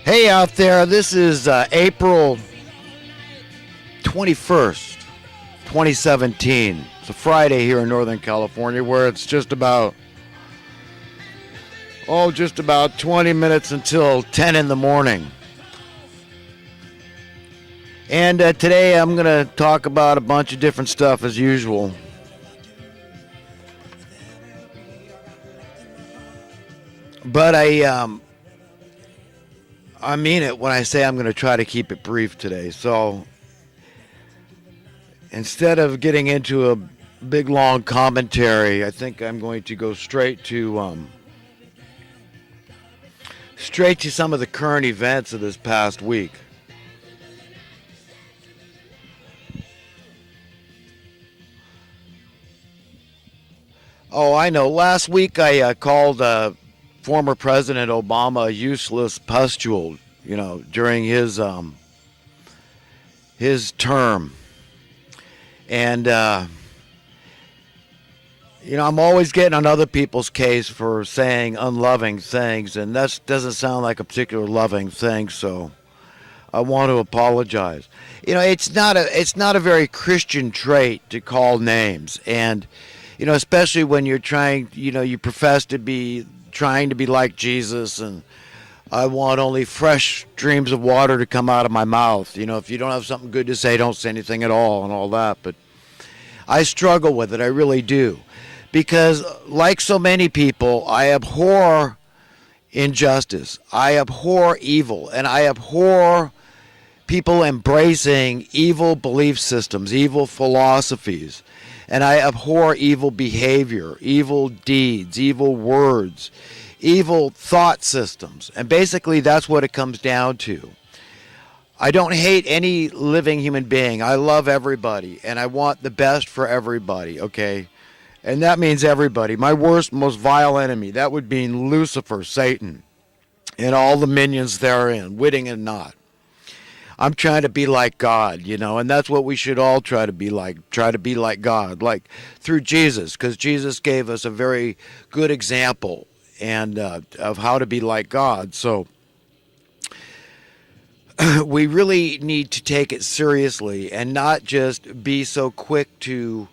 Hey out there, this is April 21st, 2017. It's a Friday here in Northern California where it's just about 20 minutes until 10 in the morning. And today I'm going to talk about a bunch of different stuff as usual. But I mean it when I say I'm going to try to keep it brief today. So instead of getting into a big long commentary, I think I'm going to go straight to some of the current events of this past week. Oh, I know. Last week I called former President Obama a useless pustule, during his term. And, I'm always getting on other people's case for saying unloving things, and that doesn't sound like a particular loving thing, so I want to apologize. It's not a very Christian trait to call names, and, especially when you're trying, you profess to be trying to be like Jesus, and I want only fresh streams of water to come out of my mouth. If you don't have something good to say, don't say anything at all and all that. But I struggle with it. I really do. Because like so many people, I abhor injustice. I abhor evil. And I abhor people embracing evil belief systems, evil philosophies. And I abhor evil behavior, evil deeds, evil words, evil thought systems. And basically that's what it comes down to. I don't hate any living human being. I love everybody, and I want the best for everybody, okay? And that means everybody. My worst, most vile enemy, that would be Lucifer, Satan, and all the minions therein, witting and not. I'm trying to be like God, and that's what we should all try to be like God, like through Jesus, because Jesus gave us a very good example and of how to be like God. So we really need to take it seriously and not just be so quick to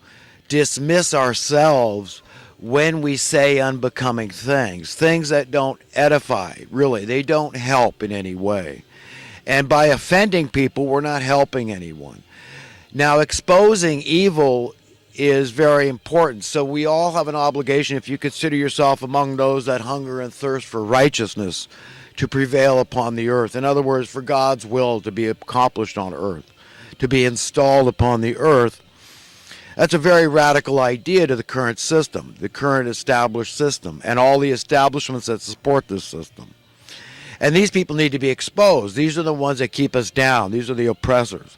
dismiss ourselves when we say unbecoming things that don't edify, really. They don't help in any way. And by offending people, we're not helping anyone. Now, exposing evil is very important. So we all have an obligation, if you consider yourself among those that hunger and thirst for righteousness, to prevail upon the earth. In other words, for God's will to be accomplished on earth, to be installed upon the earth. That's a very radical idea to the current system, the current established system, and all the establishments that support this system. And these people need to be exposed. These are the ones that keep us down. These are the oppressors.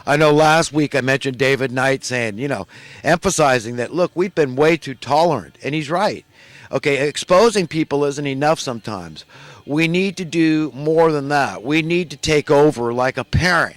I know last week I mentioned David Knight saying, emphasizing that, look, we've been way too tolerant. And he's right. Okay, exposing people isn't enough sometimes. We need to do more than that. We need to take over like a parent.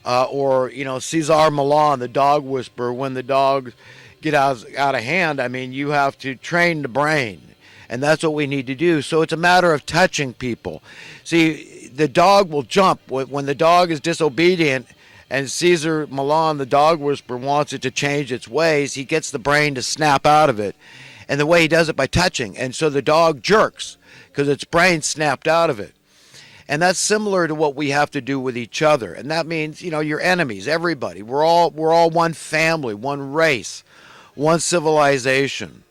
Or Cesar Millan, the dog whisperer, when the dogs get out of hand, you have to train the brain. And that's what we need to do. So it's a matter of touching people. See, the dog will jump. When the dog is disobedient and Cesar Millan, the dog whisperer, wants it to change its ways, he gets the brain to snap out of it. And the way he does it by touching. And so the dog jerks because its brain snapped out of it. And that's similar to what we have to do with each other. And that means, your enemies, everybody. We're all one family, one race, one civilization.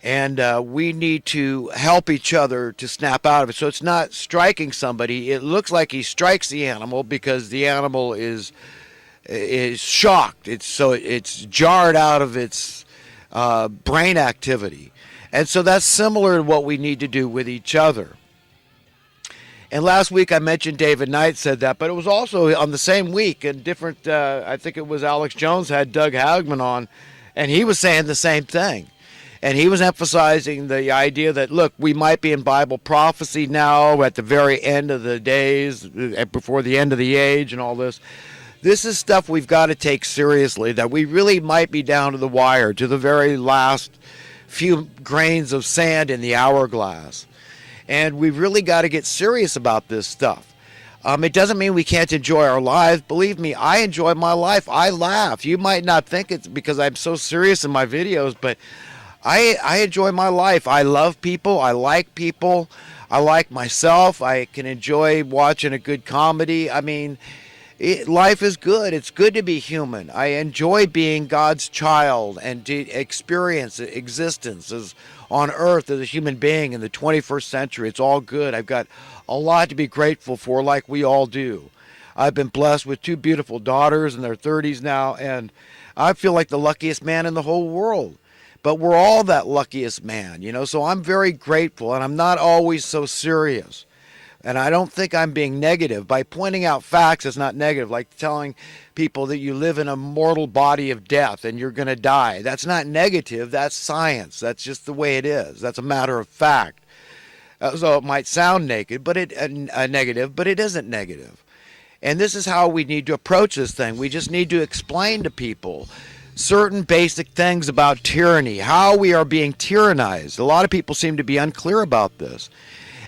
And we need to help each other to snap out of it. So it's not striking somebody. It looks like he strikes the animal because the animal is shocked. It's jarred out of its brain activity. And so that's similar to what we need to do with each other. And last week I mentioned David Knight said that, but it was also on the same week, and different, I think it was Alex Jones had Doug Hagman on, and he was saying the same thing. And he was emphasizing the idea that, look, we might be in Bible prophecy now at the very end of the days, before the end of the age and all this. This is stuff we've got to take seriously, that we really might be down to the wire, to the very last few grains of sand in the hourglass. And we really got to get serious about this stuff. It doesn't mean we can't enjoy our lives. Believe me, I enjoy my life. I laugh. You might not think it's because I'm so serious in my videos, but I enjoy my life. I love people. I like people. I like myself. I can enjoy watching a good comedy. I mean, life is good. It's good to be human. I enjoy being God's child and to experience existence as on earth as a human being in the 21st century. It's all good. I've got a lot to be grateful for, like we all do. I've been blessed with two beautiful daughters in their 30s now, and I feel like the luckiest man in the whole world. But we're all that luckiest man, you know, so I'm very grateful, and I'm not always so serious. And I don't think I'm being negative. By pointing out facts, it's not negative, like telling people that you live in a mortal body of death and you're going to die. That's not negative. That's science. That's just the way it is. That's a matter of fact. So it might sound negative, but it isn't negative. And this is how we need to approach this thing. We just need to explain to people certain basic things about tyranny, how we are being tyrannized. A lot of people seem to be unclear about this.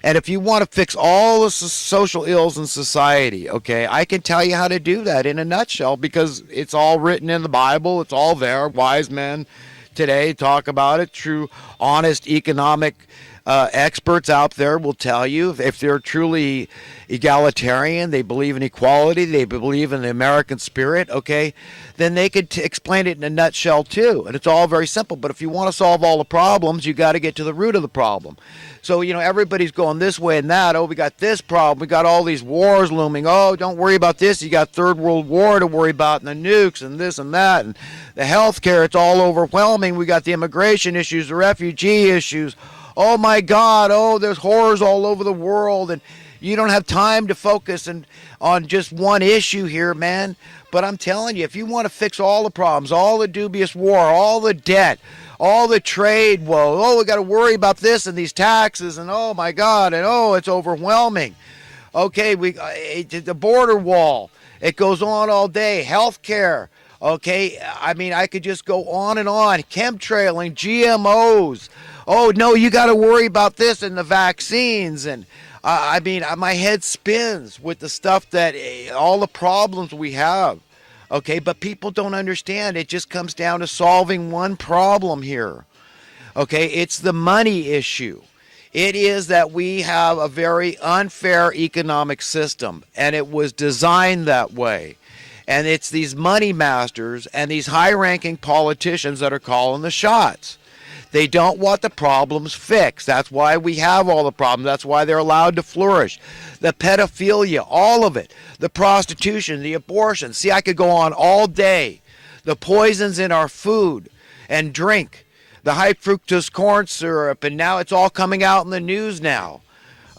And if you want to fix all the social ills in society, okay, I can tell you how to do that in a nutshell because it's all written in the Bible. It's all there. Wise men today talk about it. True, honest economic experts out there will tell you if they're truly egalitarian, they believe in equality, they believe in the American spirit, okay, then they could explain it in a nutshell too. And it's all very simple. But if you want to solve all the problems, you got to get to the root of the problem. So, you know, everybody's going this way and that. Oh, we got this problem. We got all these wars looming. Oh, don't worry about this. You got Third World War to worry about and the nukes and this and that. And the health care, it's all overwhelming. We got the immigration issues, the refugee issues. Oh, my God. Oh, there's horrors all over the world. And you don't have time to focus on just one issue here, man. But I'm telling you, if you want to fix all the problems, all the dubious war, all the debt, all the trade woe, oh, we got to worry about this and these taxes, and oh my God, and oh, it's overwhelming. Okay, the border wall, it goes on all day. Health care, okay, I mean, I could just go on and on. Chemtrailing, GMOs. Oh no, you got to worry about this and the vaccines, and I mean, my head spins with the stuff that all the problems we have. Okay, but people don't understand. It just comes down to solving one problem here. Okay, it's the money issue. It is that we have a very unfair economic system, and it was designed that way. And it's these money masters and these high-ranking politicians that are calling the shots. They don't want the problems fixed. That's why we have all the problems. That's why they're allowed to flourish. The pedophilia, all of it. The prostitution, the abortion. See, I could go on all day. The poisons in our food and drink. The high fructose corn syrup, and now it's all coming out in the news now.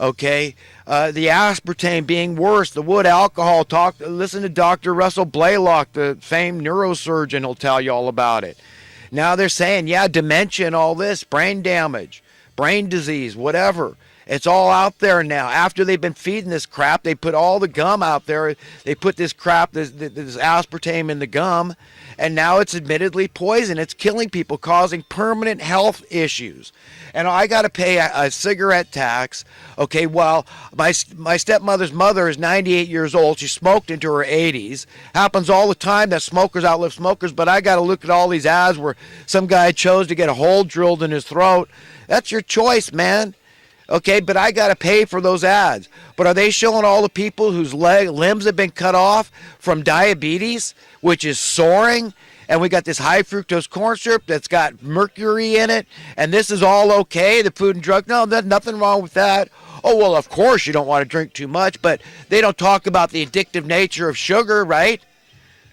Okay? The aspartame being worse. The wood alcohol. Listen to Dr. Russell Blaylock, the famed neurosurgeon. He'll tell you all about it. Now they're saying, yeah, dementia and all this, brain damage, brain disease, whatever. It's all out there now. After they've been feeding this crap, they put all the gum out there. They put this crap, this aspartame in the gum, and now it's admittedly poison. It's killing people, causing permanent health issues. And I got to pay a cigarette tax, okay, well, my stepmother's mother is 98 years old. She smoked into her 80s. Happens all the time that smokers outlive smokers, but I got to look at all these ads where some guy chose to get a hole drilled in his throat. That's your choice, man. Okay, but I got to pay for those ads. But are they showing all the people whose limbs have been cut off from diabetes, which is soaring? And we got this high fructose corn syrup that's got mercury in it, and this is all okay, the Food and Drug? No, there's nothing wrong with that. Oh, well, of course you don't want to drink too much, but they don't talk about the addictive nature of sugar, right?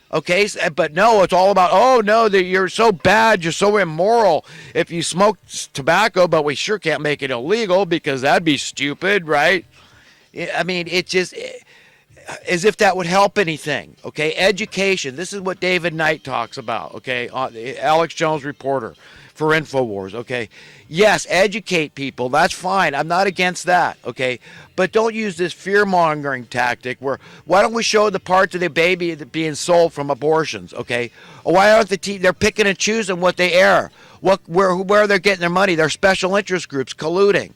Okay, but no, it's all about, oh, no, you're so bad, you're so immoral if you smoke tobacco, but we sure can't make it illegal because that'd be stupid, right? I mean, it just, as if that would help anything, okay? Education, this is what David Knight talks about, okay? Alex Jones reporter for InfoWars, okay? Yes, educate people. That's fine. I'm not against that, okay? But don't use this fear-mongering tactic where, why don't we show the parts of the baby that being sold from abortions, okay? Or why aren't they're picking and choosing what they air, where they're getting their money? They're special interest groups colluding.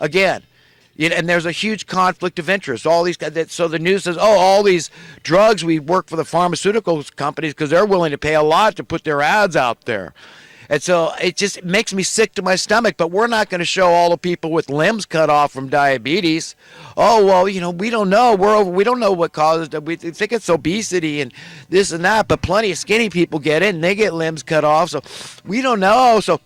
Again, and there's a huge conflict of interest. All these, so the news says, oh, all these drugs, we work for the pharmaceutical companies because they're willing to pay a lot to put their ads out there. And so it just makes me sick to my stomach. But we're not going to show all the people with limbs cut off from diabetes. Oh, well, we don't know. We don't know what causes it. We think it's obesity and this and that. But plenty of skinny people get it and they get limbs cut off. So we don't know. So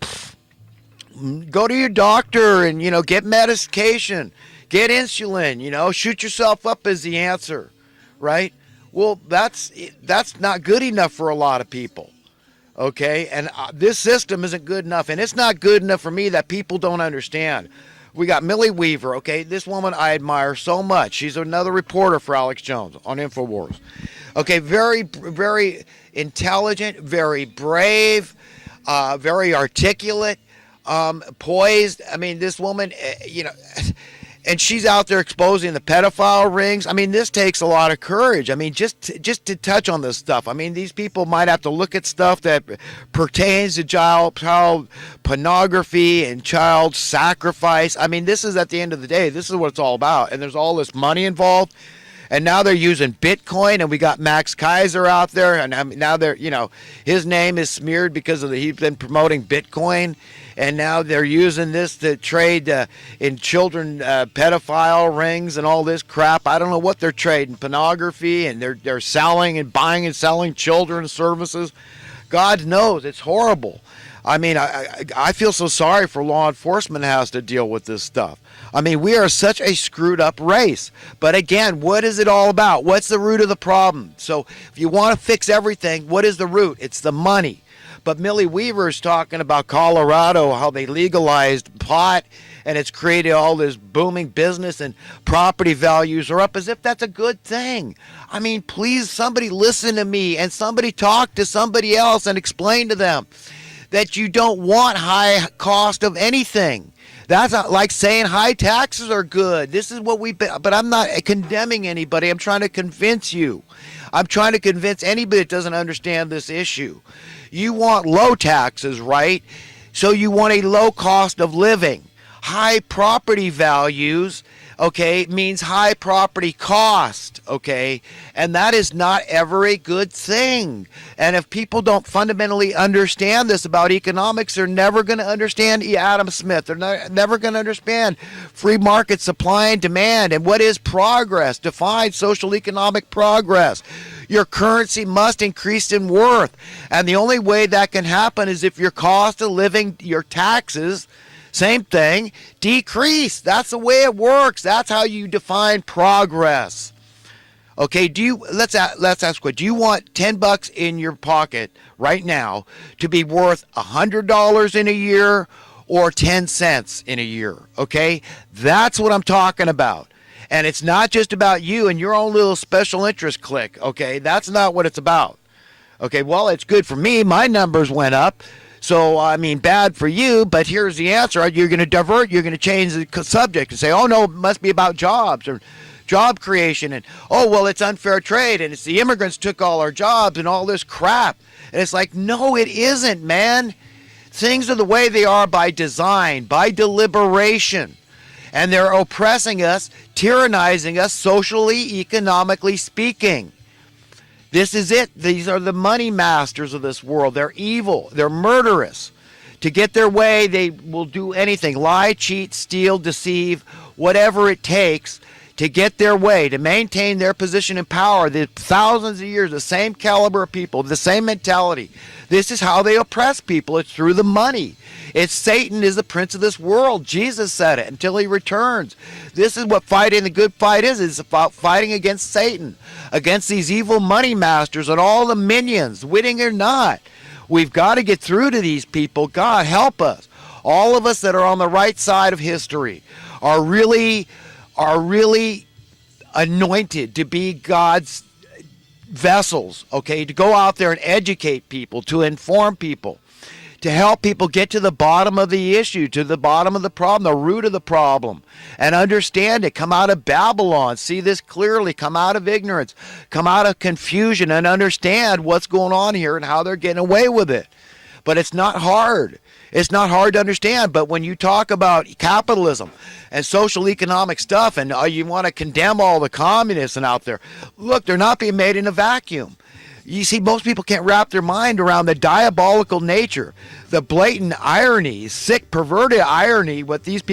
go to your doctor and, get medication. Get insulin. Shoot yourself up is the answer, right? Well, that's not good enough for a lot of people. Okay, and this system isn't good enough, and it's not good enough for me that people don't understand. We got Millie Weaver, okay, this woman I admire so much. She's another reporter for Alex Jones on InfoWars. Okay, very, very intelligent, very brave, very articulate, poised. I mean, this woman, and she's out there exposing the pedophile rings. I mean, this takes a lot of courage. I mean, just to touch on this stuff. I mean, these people might have to look at stuff that pertains to child pornography and child sacrifice. I mean, this is, at the end of the day, this is what it's all about. And there's all this money involved. And now they're using Bitcoin, and we got Max Kaiser out there, and now they're, his name is smeared because he's been promoting Bitcoin, and now they're using this to trade in children pedophile rings and all this crap. I don't know what they're trading, pornography, and they're selling and buying and selling children's services. God knows, it's horrible. I mean, I feel so sorry for law enforcement has to deal with this stuff. I mean, we are such a screwed up race. But again, what is it all about? What's the root of the problem? So if you want to fix everything, what is the root? It's the money. But Millie Weaver is talking about Colorado, how they legalized pot, and it's created all this booming business and property values are up, as if that's a good thing. I mean, please, somebody listen to me and somebody talk to somebody else and explain to them that you don't want high cost of anything. That's not like saying high taxes are good. This is what but I'm not condemning anybody. I'm trying to convince you. I'm trying to convince anybody that doesn't understand this issue. You want low taxes, right? So you want a low cost of living. High property values, okay, means high property cost, okay? And that is not ever a good thing. And if people don't fundamentally understand this about economics, they're never going to understand Adam Smith. They're never going to understand free market supply and demand. And what is progress? Define social economic progress. Your currency must increase in worth. And the only way that can happen is if your cost of living, your taxes, same thing, decrease. That's the way it works. That's how you define progress. Okay, let's ask what, do you want $10 in your pocket right now to be worth $100 in a year or 10 cents in a year? Okay, that's what I'm talking about. And it's not just about you and your own little special interest clique. Okay, that's not what it's about. Okay, well, it's good for me. My numbers went up. So, I mean, bad for you, but here's the answer. You're going to divert, you're going to change the subject and say, oh, no, it must be about jobs or job creation. And, oh, well, it's unfair trade and it's the immigrants took all our jobs and all this crap. And it's like, no, it isn't, man. Things are the way they are by design, by deliberation. And they're oppressing us, tyrannizing us socially, economically speaking. This is it. These are the money masters of this world. They're evil. They're murderous. To get their way, they will do anything. Lie, cheat, steal, deceive, whatever it takes to get their way, to maintain their position in power. The thousands of years, the same caliber of people, the same mentality. This is how they oppress people. It's through the money. It's Satan is the prince of this world. Jesus said it until he returns. This is what fighting the good fight is. It's about fighting against Satan, against these evil money masters and all the minions, witting or not. We've got to get through to these people. God, help us. All of us that are on the right side of history are really anointed to be God's vessels, okay, to go out there and educate people, to inform people, to help people get to the bottom of the issue, to the bottom of the problem, the root of the problem, and understand it. Come out of Babylon, see this clearly, come out of ignorance, come out of confusion, and understand what's going on here and how they're getting away with it. But it's not hard. It's not hard to understand. But when you talk about capitalism and social economic stuff, and you want to condemn all the communists and out there, look, they're not being made in a vacuum. You see, most people can't wrap their mind around the diabolical nature, the blatant irony, sick, perverted irony, what these people